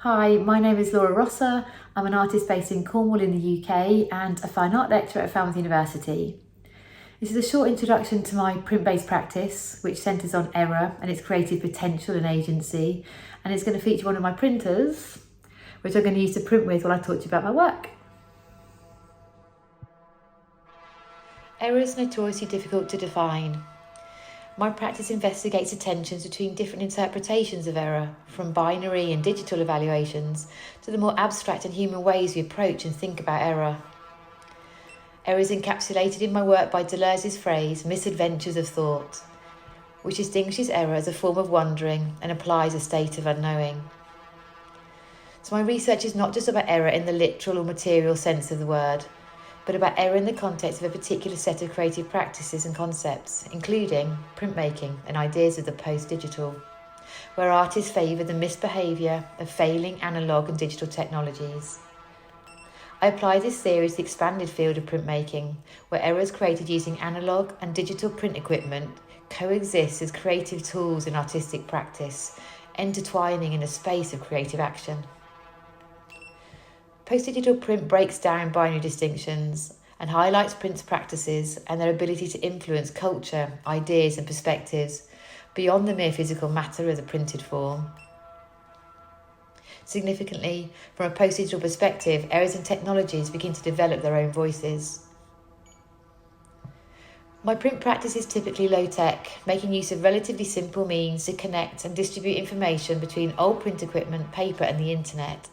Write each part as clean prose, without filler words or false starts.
Hi, my name is Laura Rosser. I'm an artist based in Cornwall in the UK and a fine art lecturer at Falmouth University. This is a short introduction to my print-based practice, which centres on error and its creative potential and agency, and it's going to feature one of my printers, which I'm going to use to print with while I talk to you about my work. Error is notoriously difficult to define. My practice investigates the tensions between different interpretations of error, from binary and digital evaluations to the more abstract and human ways we approach and think about error. Error is encapsulated in my work by Deleuze's phrase, misadventures of thought, which distinguishes error as a form of wondering and applies a state of unknowing. So my research is not just about error in the literal or material sense of the word, but about error in the context of a particular set of creative practices and concepts, including printmaking and ideas of the post-digital, where artists favour the misbehaviour of failing analogue and digital technologies. I apply this theory to the expanded field of printmaking, where errors created using analogue and digital print equipment coexist as creative tools in artistic practice, intertwining in a space of creative action. Post-digital print breaks down binary distinctions and highlights print's practices and their ability to influence culture, ideas and perspectives beyond the mere physical matter of the printed form. Significantly, from a post-digital perspective, errors in technologies begin to develop their own voices. My print practice is typically low-tech, making use of relatively simple means to connect and distribute information between old print equipment, paper and the internet.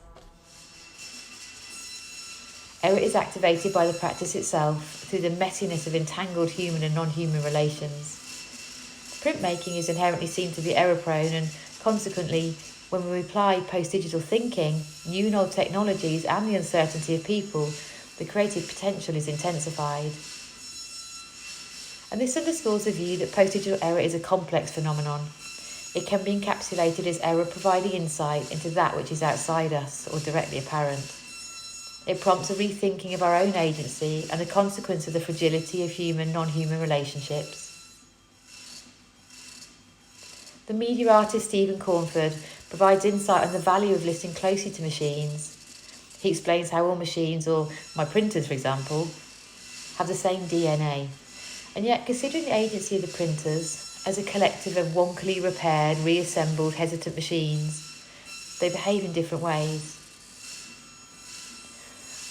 Error is activated by the practice itself through the messiness of entangled human and non-human relations. Printmaking is inherently seen to be error-prone and, consequently, when we apply post-digital thinking, new and old technologies and the uncertainty of people, the creative potential is intensified. And this underscores the view that post-digital error is a complex phenomenon. It can be encapsulated as error providing insight into that which is outside us or directly apparent. It prompts a rethinking of our own agency and the consequence of the fragility of human-non-human relationships. The media artist Stephen Cornford provides insight on the value of listening closely to machines. He explains how all machines, or my printers for example, have the same DNA. And yet, considering the agency of the printers as a collective of wonkily repaired, reassembled, hesitant machines, they behave in different ways.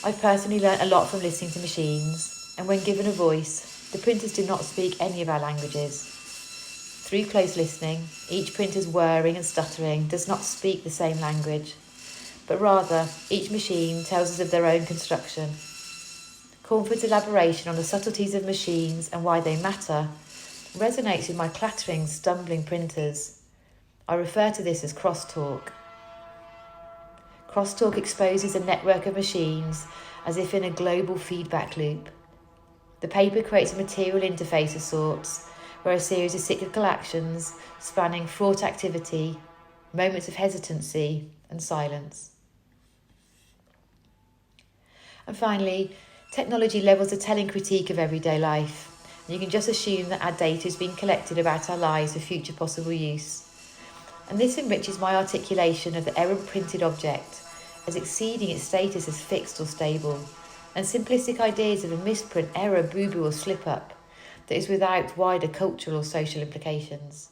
I've personally learnt a lot from listening to machines, and when given a voice, the printers do not speak any of our languages. Through close listening, each printer's whirring and stuttering does not speak the same language, but rather each machine tells us of their own construction. Cornford's elaboration on the subtleties of machines and why they matter resonates with my clattering, stumbling printers. I refer to this as crosstalk. Crosstalk exposes a network of machines as if in a global feedback loop. The paper creates a material interface of sorts, where a series of cyclical actions spanning fraught activity, moments of hesitancy and silence. And finally, technology levels a telling critique of everyday life, and you can just assume that our data is being collected about our lives for future possible use. And this enriches my articulation of the errant printed object as exceeding its status as fixed or stable, and simplistic ideas of a misprint, error, boo-boo or slip-up that is without wider cultural or social implications.